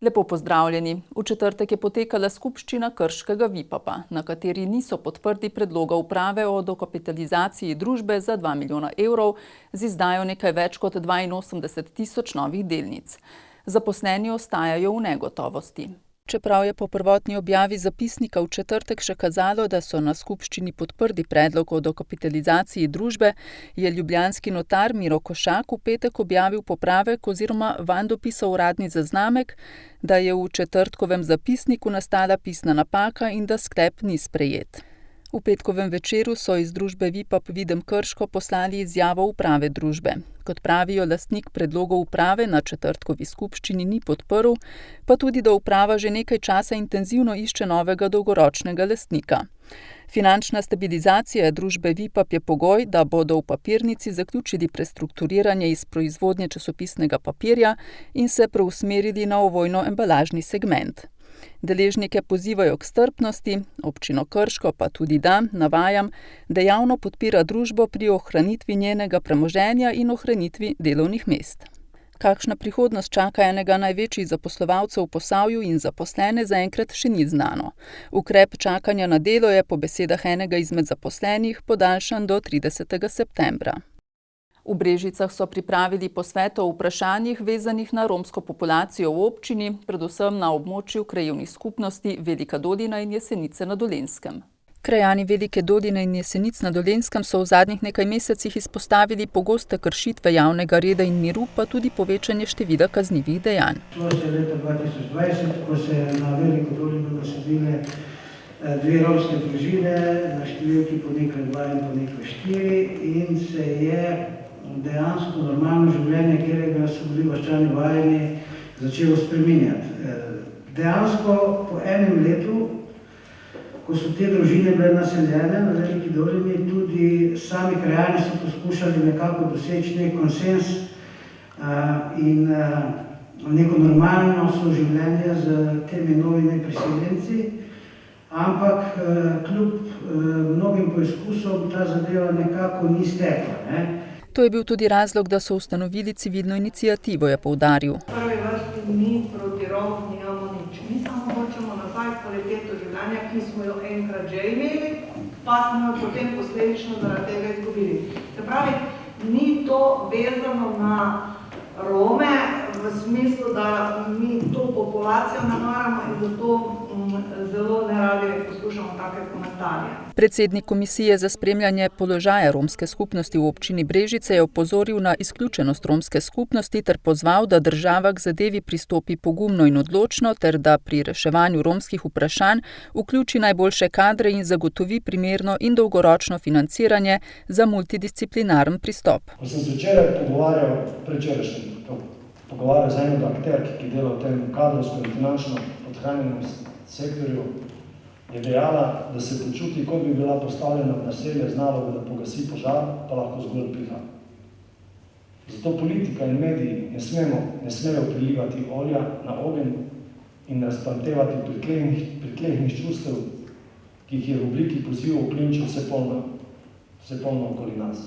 Lepo pozdravljeni. V četrtek je potekala skupščina Krškega Vipapa, na kateri niso podprli predloga uprave o dokapitalizaciji družbe za 2 milijona evrov z izdajo nekaj več kot 82.000 novih delnic. Zaposleni ostajajo v negotovosti. Čeprav je po prvotni objavi zapisnika v četrtek še kazalo, da so na skupščini podprli predlog o dokapitalizaciji družbe, je ljubljanski notar Miro Košak v petek objavil popravek oziroma vanj dopisal uradni zaznamek, da je v četrtkovem zapisniku nastala pisna napaka in da sklep ni sprejet. V petkovem večeru so iz družbe Vipap Videm Krško poslali izjavo uprave družbe. Kot pravijo, lastnik predlogov uprave na četrtkovi skupščini ni podprl, pa tudi, da uprava že nekaj časa intenzivno išče novega dolgoročnega lastnika. Finančna stabilizacija družbe Vipap je pogoj, da bodo v papirnici zaključili prestrukturiranje iz proizvodnje časopisnega papirja in se preusmerili na ovojno-embalažni segment. Deležnike pozivajo k strpnosti, občino Krško pa tudi da, navajam, dejavno podpira družbo pri ohranitvi njenega premoženja in ohranitvi delovnih mest. Kakšna prihodnost čaka enega največjih zaposlovalcev v Posavju in zaposlene zaenkrat še ni znano. Ukrep čakanja na delo je po besedah enega izmed zaposlenih podaljšan do 30. septembra. V Brežicah so pripravili posvet o vprašanjih vezanih na romsko populacijo v občini, predvsem na območju krajevnih skupnosti Velika Dolina in Jesenice na Dolenjskem. Krajani Velike Doline in Jesenic na Dolenjskem so v zadnjih nekaj mesecih izpostavili pogoste kršitve javnega reda in miru, pa tudi povečanje števila kaznivih dejanj. To se je leta 2020, ko se je na Veliko Dolino naselile dve romske družine, na številki po nekaj 2 in po nekaj 4, in se je dejansko normalno življenje, kjerega so bili vaščani vajeni, začelo spreminjati. Dejansko po enem letu, ko so te družine bile naseljene na Veliki Dolini, tudi sami krajani so poskušali nekako doseči nek konsens in neko normalno soživljenje z temi novimi priseljenci, ampak kljub mnogim poizkusom ta zadeva nekako ni stekla. To je bil tudi razlog, da so ustanovili civilno iniciativo, je poudaril. V prvi vrsti mi proti Romom nimamo nič. Mi samo hočemo nazaj kvaliteto življenja, ki smo jo enkrat že imeli, pa smo jo potem posledično zaradi tega izgubili. Se pravi, ni to vezano na Rome v smislu, da mi to populacijo namaramo in zato zelo neradi poslušamo take komentarje. Predsednik komisije za spremljanje položaja romske skupnosti v občini Brežice je opozoril na izključenost romske skupnosti ter pozval, da država k zadevi pristopi pogumno in odločno ter da pri reševanju romskih vprašanj vključi najboljše kadre in zagotovi primerno in dolgoročno financiranje za multidisciplinaren pristop. Ko sem se včeraj pogovarjal z eno od akterk, ki dela v tem kadrovsko in finančno podhranjenem sektorju, je dejala, da se počuti, kot bi bila postavljena v naselje z nalogo, da pogasi požar, pa lahko zgolj piha. Zato politika in mediji ne smejo prilivati olja na ogenj in razplamtevati pritlehnih čustev, ki jih je v obliki pozivov klinčil vse polno okoli nas.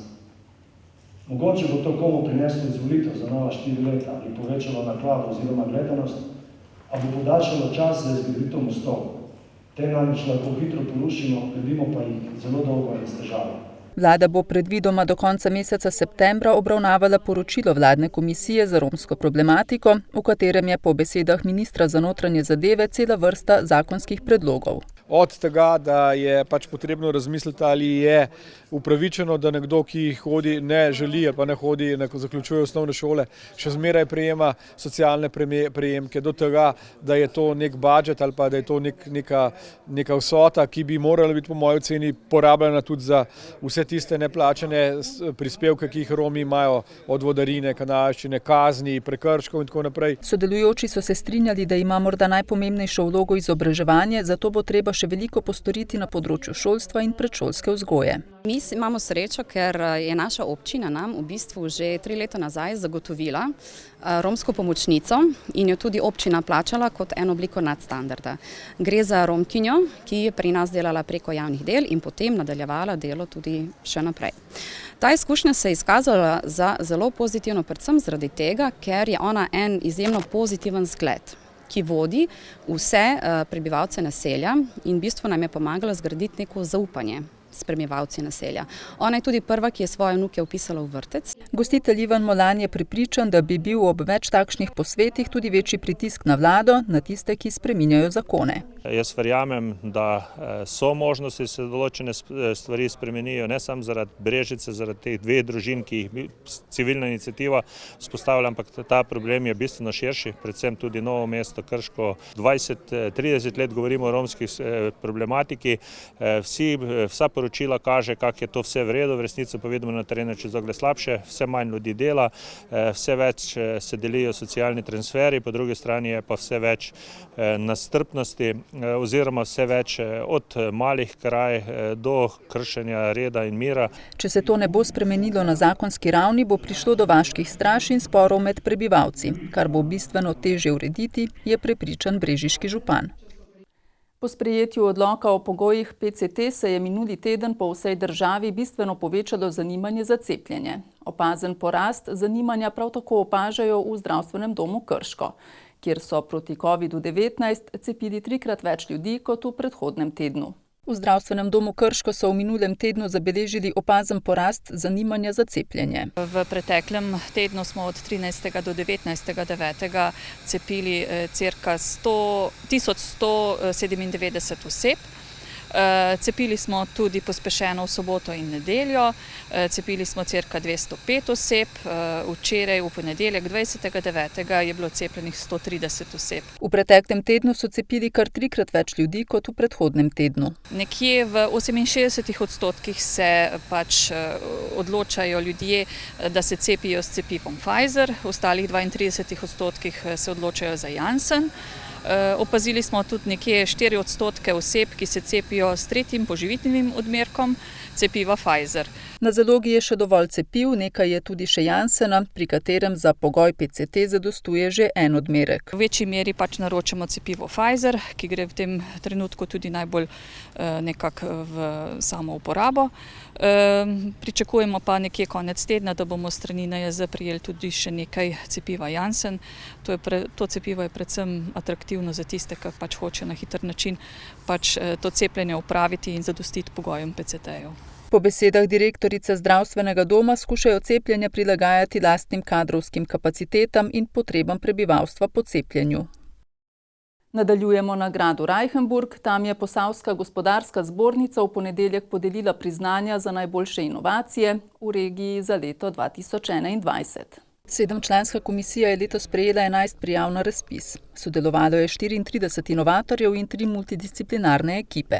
Mogoče bo to komu prineslo izvolitev za nova 4 leta ali povečalo naklado oziroma gledanost, a bo podaljšalo čas za izgraditev mostov. Te namreč lahko hitro porušimo, gradimo pa jih zelo dolgo in s težavo. Vlada bo predvidoma do konca meseca septembra obravnavala poročilo vladne komisije za romsko problematiko, v katerem je po besedah ministra za notranje zadeve cela vrsta zakonskih predlogov. Od tega, da je potrebno razmisliti, ali je upravičeno, da nekdo, ki hodi, ne želi ali pa ne hodi, zaključuje osnovne šole, še zmeraj prejema socialne prejemke, do tega, da je to nek budžet ali pa da je to neka vsota, ki bi morala biti po moji oceni porabljena tudi za vse tiste neplačane prispevke, ki jih Romi imajo, od vodarine, kanalščine, kazni, prekrškov in tako naprej. Sodelujoči so se strinjali, da ima morda najpomembnejšo vlogo izobraževanje, zato bo treba še veliko postoriti na področju šolstva in predšolske vzgoje. Mi imamo srečo, ker je naša občina nam v bistvu že 3 leta nazaj zagotovila romsko pomočnico in jo tudi občina plačala kot eno obliko nadstandarda. Gre za Romkinjo, ki je pri nas delala preko javnih del in potem nadaljevala delo tudi še naprej. Ta izkušnja se je izkazala za zelo pozitivno, predvsem zaradi tega, ker je ona en izjemno pozitiven zgled. ki vodi vse prebivalce naselja in v bistvu nam je pomagala zgraditi neko zaupanje s prebivalci naselja. Ona je tudi prva, ki je svoje vnuke vpisala v vrtec. Gostitelj Ivan Molan je prepričan, da bi bil ob več takšnih posvetih tudi večji pritisk na vlado, na tiste, ki spreminjajo zakone. Jaz verjamem, da so možnosti, da se določene stvari spremenijo, ne samo zaradi Brežice, zaradi teh dveh družin, ki jih civilna iniciativa vzpostavlja, ampak ta problem je bistveno širši, predvsem tudi Novo mesto, Krško. 20-30 let govorimo o romski problematiki, vsa poročila kaže, kako je to vse v redu, v resnici pa vidimo na terenu čezogle slabše, vse manj ljudi dela, vse več se delijo socialni transferi, po drugi strani je pa vse več nestrpnosti oziroma vse več od malih kraj do kršenja reda in mira. Če se to ne bo spremenilo na zakonski ravni, bo prišlo do vaških straž in sporov med prebivalci, kar bo bistveno težje urediti, je prepričan brežiški župan. Po sprejetju odloka o pogojih PCT se je minuli teden po vsej državi bistveno povečalo zanimanje za cepljenje. Opazen porast zanimanja prav tako opažajo v zdravstvenem domu Krško, kjer so proti COVID-19 cepili 3-krat več ljudi kot v predhodnem tednu. V zdravstvenem domu Krško so v minulem tednu zabeležili opazen porast zanimanja za cepljenje. V preteklem tednu smo od 13. do 19.9. cepili cirka 1197 oseb. Cepili smo tudi pospešeno v soboto in nedeljo, cepili smo cirka 205 oseb, včeraj v ponedeljek 20.9. je bilo cepljenih 130 oseb. V preteklem tednu so cepili kar 3-krat več ljudi kot v predhodnem tednu. Nekje v 68% se pač odločajo ljudje, da se cepijo s cepivom Pfizer, v ostalih 32% se odločajo za Janssen. Opazili smo tudi nekje 4% oseb, ki se cepijo s 3. poživitvenim odmerkom cepiva Pfizer. Na zalogi je še dovolj cepiv, nekaj je tudi še Janssena, pri katerem za pogoj PCT zadostuje že en odmerek. V večji meri pač naročamo cepivo Pfizer, ki gre v tem trenutku tudi najbolj nekako v samo uporabo. Pričakujemo pa nekje konec tedna, da bomo strani NIJZ prijeli tudi še nekaj cepiva Janssen. To cepivo je predvsem atraktivno za tiste, ki pač hočejo na hiter način pač to cepljenje opraviti in zadostiti pogojem PCT-jev. Po besedah direktorice zdravstvenega doma skušajo cepljenje prilagajati lastnim kadrovskim kapacitetam in potrebam prebivalstva po cepljenju. Nadaljujemo na gradu Reichenburg. Tam je Posavska gospodarska zbornica v ponedeljek podelila priznanja za najboljše inovacije v regiji za leto 2021. 7-članska komisija je letos prejela 11 prijav na razpis. Sodelovalo je 34 inovatorjev in 3 multidisciplinarne ekipe.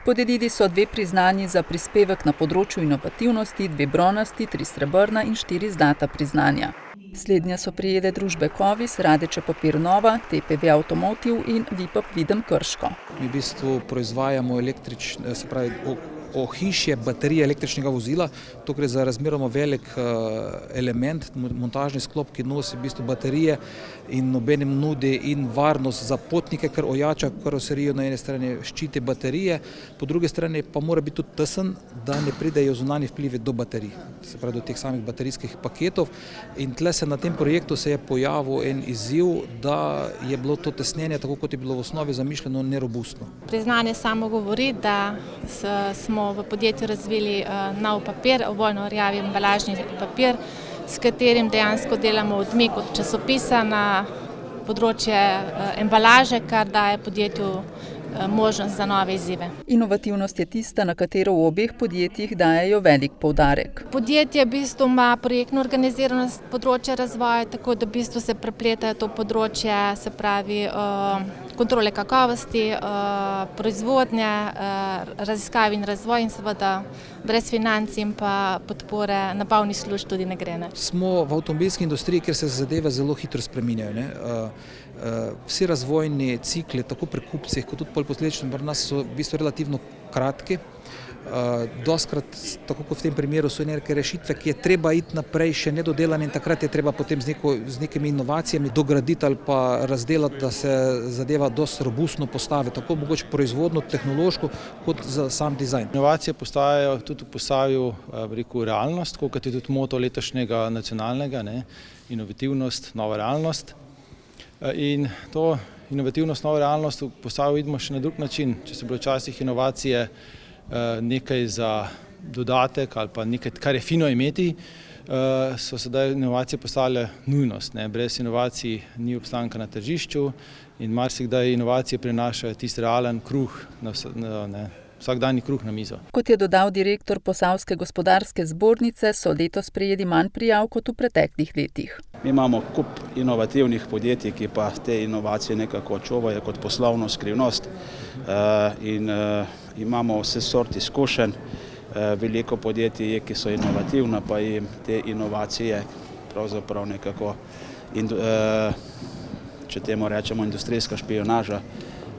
Podelili so 2 priznanji za prispevek na področju inovativnosti, 2 bronasti, 3 srebrna in 4 zlata priznanja. Slednja so prejele družbe Kovis, Radeče Papir Nova, TPV Automotive in Vipap Videm Krško. Mi v bistvu proizvajamo ohišje baterije električnega vozila. To gre za razmeroma velik element, montažni sklop, ki nosi v bistvu baterije in obenem nudi in varnost za potnike, ker ojača karoserijo na eni strani, ščiti baterije, po drugi strani pa mora biti tudi tesen, da ne pridejo zunanji vplivi do baterij, se pravi do teh samih baterijskih paketov. In tle se na tem projektu se je pojavil en izziv, da je bilo to tesnjenje, tako kot je bilo v osnovi zamišljeno, nerobustno. Priznanje samo govori, da smo v podjetju razvili nov papir, ovojno rjavi embalažni papir, s katerim dejansko delamo odmik od časopisa na področje embalaže, kar daje podjetju možnost za nove izzive. Inovativnost je tista, na katero v obeh podjetjih dajejo velik poudarek. Podjetje v bistvu ima projektno organiziranost področja razvoja, tako da v bistvu se prepletajo to področje, se pravi kontrole kakovosti, proizvodnje, raziskave in razvoj in seveda brez financ in pa podpore nabavnih služb tudi ne gre. Smo v avtomobilski industriji, kjer se zadeve zelo hitro spreminjajo. Vsi razvojni cikli, tako pri kupcih, kot tudi posledično pri nas, so v bistvu relativno kratki. Doskrat, tako kot v tem primeru, so neke rešitve, ki je treba iti naprej še nedodelane in takrat je treba potem z nekimi inovacijami dograditi ali pa razdelati, da se zadeva dosti robustno postavi, tako mogoče proizvodno, tehnološko, kot za sam dizajn. Inovacije postajajo tudi v Posavju realnost, kot je tudi moto letošnjega nacionalnega, inovativnost, nova realnost. In to inovativnost, novo realnost v Posavju vidimo še na drug način. Če so bile včasih inovacije nekaj za dodatek ali pa nekaj, kar je fino imeti, so sedaj inovacije postale nujnost. Brez inovacij ni obstanka na tržišču in marsikdaj inovacije prinašajo tisti realen kruh, vsakdanji kruh na mizo. Kot je dodal direktor Posavske gospodarske zbornice, so letos prejeli manj prijav kot v preteklih letih. Mi imamo kup inovativnih podjetij, ki pa te inovacije nekako čuvajo kot poslovno skrivnost in imamo vse sort izkušenj. Veliko podjetij je, ki so inovativna, pa jim te inovacije pravzaprav nekako, če temu rečemo industrijska špijonaža,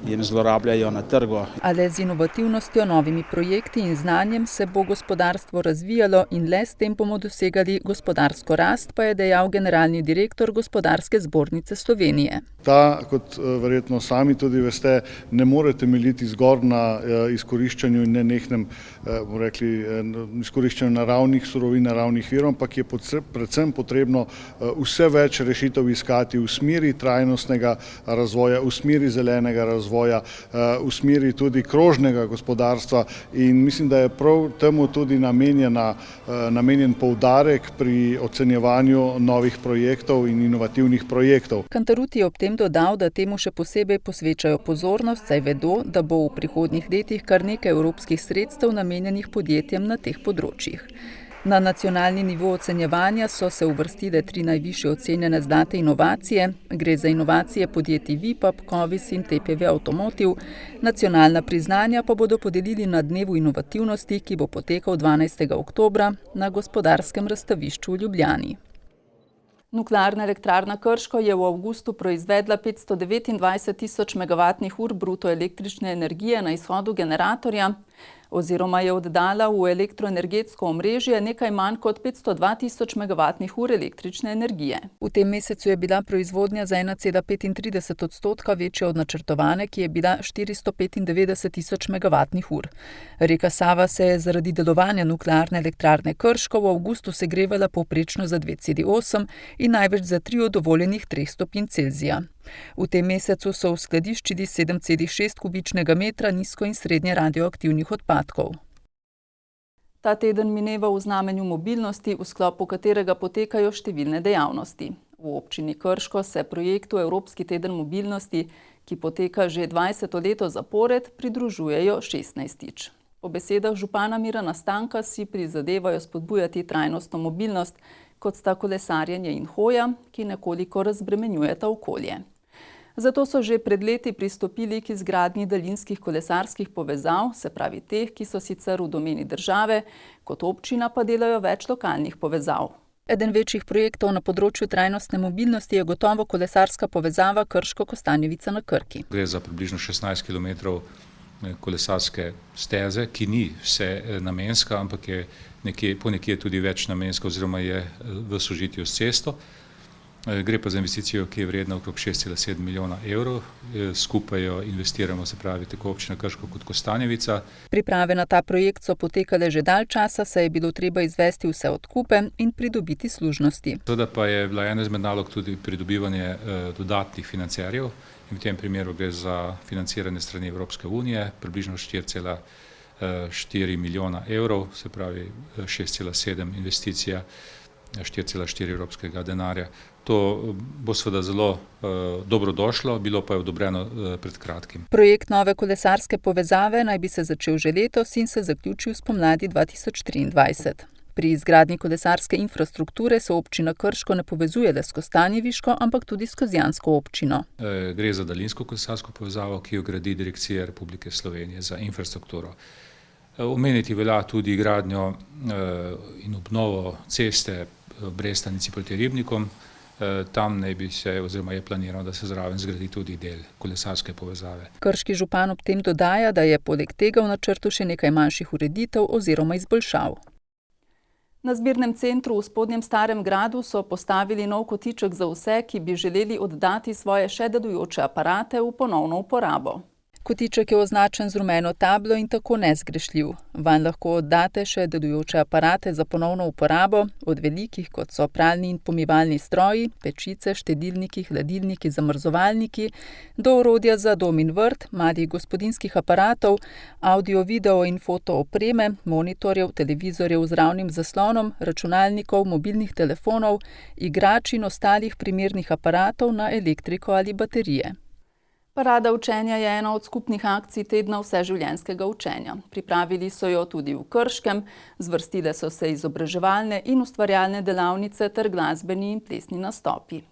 jim zlorabljajo na trgu. A le z inovativnostjo, novimi projekti in znanjem se bo gospodarstvo razvijalo in le s tem bomo dosegali gospodarsko rast, pa je dejal generalni direktor Gospodarske zbornice Slovenije. Ta, kot verjetno sami tudi veste, ne more temeljiti zgolj na izkoriščanju in nenehnem izkoriščanju naravnih surovin, naravnih virov, ampak je predvsem potrebno vse več rešitev iskati v smeri trajnostnega razvoja, v smeri zelenega razvoja, v smeri tudi krožnega gospodarstva in mislim, da je prav temu tudi namenjen poudarek pri ocenjevanju novih projektov in inovativnih projektov. Cantarutti je ob tem dodal, da temu še posebej posvečajo pozornost, saj vedo, da bo v prihodnjih letih kar nekaj evropskih sredstev namenjenih podjetjem na teh področjih. Na nacionalni nivo ocenjevanja so se uvrstile 3 najvišje ocenjene zlate inovacije. Gre za inovacije podjetij Vipap, Kovis in TPV Automotive. Nacionalna priznanja pa bodo podelili na Dnevu inovativnosti, ki bo potekal 12. oktobra na Gospodarskem razstavišču v Ljubljani. Nuklearna elektrarna Krško je v avgustu proizvedla 529 tisoč megavatnih ur bruto električne energije na izhodu generatorja oziroma je oddala v elektroenergetsko omrežje nekaj manj kot 502 tisoč megavatnih ur električne energije. V tem mesecu je bila proizvodnja za 1,35% večja od načrtovane, ki je bila 495 tisoč megavatnih ur. Reka Sava se je zaradi delovanja nuklearne elektrarne Krško v avgustu segrevala povprečno za 2,8 in največ za 3 od dovoljenih 3 stopinj Celzija. V tem mesecu so uskladiščili 7,6 kubičnega metra nizko in srednje radioaktivnih odpadkov. Ta teden mineva v znamenju mobilnosti, v sklopu katerega potekajo številne dejavnosti. V občini Krško se projektu Evropski teden mobilnosti, ki poteka že 20 leto zapored, pridružujejo 16-tič. Po besedah župana Mirana Stanka si prizadevajo spodbujati trajnostno mobilnost, kot sta kolesarjenje in hoja, ki nekoliko razbremenjujeta okolje. Zato so že pred leti pristopili k izgradnji daljinskih kolesarskih povezav, se pravi teh, ki so sicer v domeni države, kot občina pa delajo več lokalnih povezav. Eden večjih projektov na področju trajnostne mobilnosti je gotovo kolesarska povezava Krško-Kostanjevica na Krki. Gre za približno 16 km kolesarske steze, ki ni vse namenska, ampak je ponekje tudi več namenska oziroma je v sožitju s cesto. Gre pa za investicijo, ki je vredna okrog 6,7 milijona evrov. Skupaj jo investiramo, se pravi, tako občina Krško kot Kostanjevica. Priprave na ta projekt so potekale že dalj časa, saj je bilo treba izvesti vse odkupe in pridobiti služnosti. Seveda pa je bila ena izmed nalog tudi pridobivanje dodatnih financerjev. In v tem primeru gre za financiranje strani Evropske unije, približno 4,4 milijona evrov, se pravi 6,7 investicija, 4,4 evropskega denarja. To bo seveda zelo dobrodošlo, bilo pa je odobreno pred kratkim. Projekt nove kolesarske povezave naj bi se začel že letos in se zaključil spomladi 2023. Pri izgradnji kolesarske infrastrukture se občina Krško ne povezuje le s Kostanjeviško, ampak tudi s Kozjansko občino. Gre za daljinsko kolesarsko povezavo, ki jo gradi Direkcija Republike Slovenije za infrastrukturo. Omeniti velja tudi gradnjo in obnovo ceste Brestanici proti Ribnikom. Tam naj bi se, oziroma je planirano, da se zraven zgradi tudi del kolesarske povezave. Krški župan ob tem dodaja, da je poleg tega v načrtu še nekaj manjših ureditev oziroma izboljšav. Na zbirnem centru v Spodnjem Starem gradu so postavili nov kotiček za vse, ki bi želeli oddati svoje še delujoče aparate v ponovno uporabo. Kotiček je označen z rumeno tablo in tako nezgrešljiv. Vanj lahko oddate še delujoče aparate za ponovno uporabo, od velikih, kot so pralni in pomivalni stroji, pečice, štedilniki, hladilniki, zamrzovalniki, do orodja za dom in vrt, malih gospodinjskih aparatov, audio, video in foto opreme, monitorjev, televizorjev z ravnim zaslonom, računalnikov, mobilnih telefonov, igrač in ostalih primernih aparatov na elektriko ali baterije. Parada učenja je ena od skupnih akcij tedna vseživljenjskega učenja. Pripravili so jo tudi v Krškem, zvrstile so se izobraževalne in ustvarjalne delavnice ter glasbeni in plesni nastopi.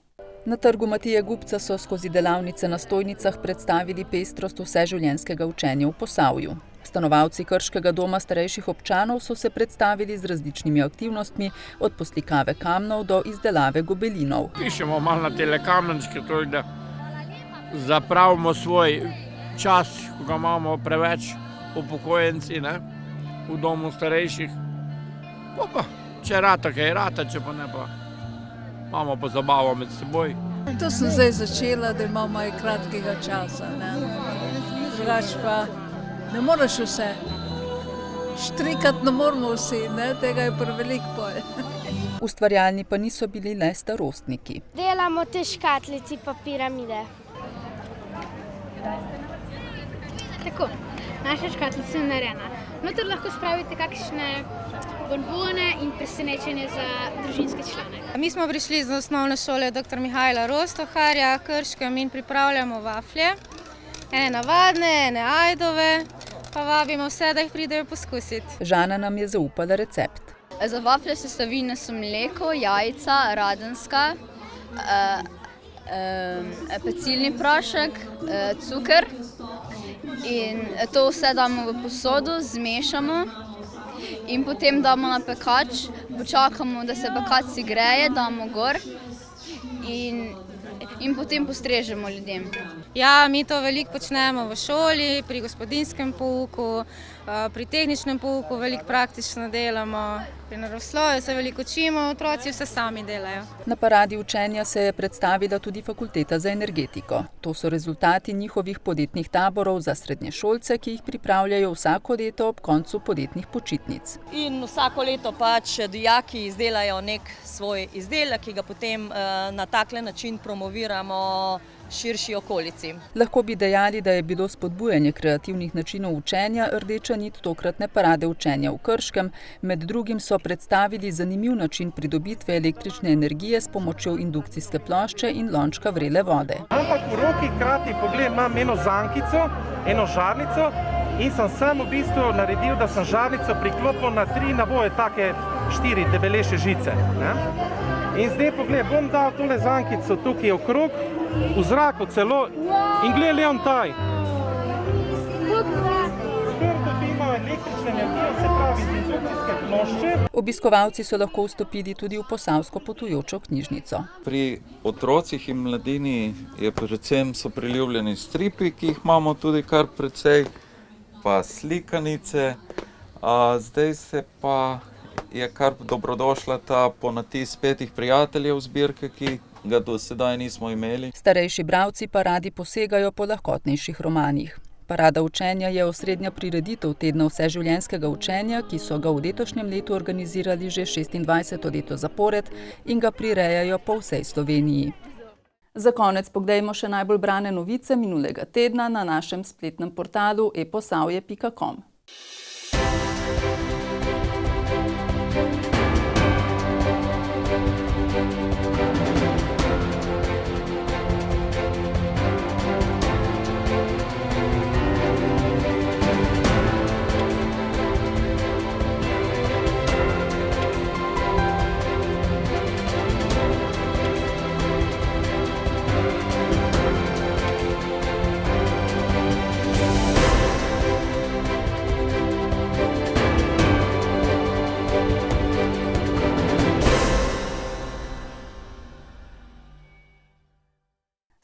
Na trgu Matije Gubca so skozi delavnice na stojnicah predstavili pestrost vseživljenjskega učenja v Posavju. Stanovalci Krškega doma starejših občanov so se predstavili z različnimi aktivnostmi, od poslikave kamnov do izdelave gobelinov. Pišemo malo na tele kamenčke, toliko da zapravimo svoj čas, ko ga imamo preveč upokojenci v domu starejših. Pa, če rata, kaj rata, če pa ne pa, imamo pa zabavo med seboj. To sem zdaj začela, da imamo malo kratkega časa. Drugač pa ne moreš vse. Štrikati ne moramo vsi, tega je preveliko pol. Ustvarjalni pa niso bili le starostniki. Delamo te škatlici pa piramide. Tako, naša škatlica je narejena. Noter lahko spravite kakšne bonbone in presenečenje za družinske člane. Mi smo prišli iz osnovne šole dr. Mihajla Rostoharja, Krškem, in pripravljamo vaflje. Ene navadne, ene ajdove, pa vabimo vse, da jih pridejo poskusiti. Žana nam je zaupala recept. Za vaflje sestavine so mleko, jajca, radenska, pecilni prašek, cuker, in to vse damo v posodo, zmešamo in potem damo na pekač, počakamo, da se pekač segreje, damo gor in potem postrežemo ljudem. Ja, mi to veliko počnemo v šoli, pri gospodinjskem pouku, pri tehničnem pouku veliko praktično delamo, pri naravoslovju se veliko učimo, otroci vse sami delajo. Na paradi učenja se je predstavila tudi Fakulteta za energetiko. To so rezultati njihovih poletnih taborov za srednješolce, ki jih pripravljajo vsako leto ob koncu poletnih počitnic. In vsako leto pač dijaki izdelajo nek svoj izdelek, ki ga potem na takle način promoviramo širši okolici. Lahko bi dejali, da je bilo spodbujanje kreativnih načinov učenja rdeča nit tokratne parade učenja v Krškem. Med drugim so predstavili zanimiv način pridobitve električne energije s pomočjo indukcijske plošče in lončka vrele vode. Ampak v roki krati pogled imam eno zankico, eno žarnico in sem v bistvu naredil, da sem žarnico priklopil na 3 navoje, take 4 debelejše žice. In zdaj pogled, bom dal tole zankico tukaj okrog, v zraku celo in gled leon taj. Obiskovalci so lahko vstopili tudi v posavsko potujočo knjižnico. Pri otrocih in mladini so priljubljeni stripi, ki jih imamo tudi kar precej, pa slikanice. Zdaj se pa je kar dobrodošla ta ponatis 5 prijateljev zbirke, ki ga do sedaj nismo imeli. Starejši bralci pa radi posegajo po lahkotnejših romanih. Parada učenja je osrednja prireditev tedna vseživljenjskega učenja, ki so ga v letošnjem letu organizirali že 26. leto zapored in ga prirejajo po vsej Sloveniji. Za konec pogledajmo še najbolj brane novice minulega tedna na našem spletnem portalu eposavje.com.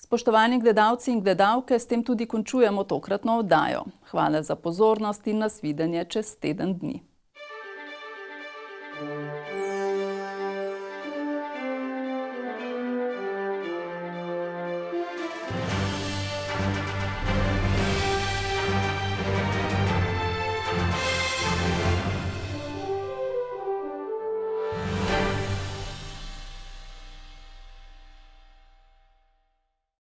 Spoštovani gledalci in gledalke, s tem tudi končujemo tokratno oddajo. Hvala za pozornost in nasvidenje čez teden dni.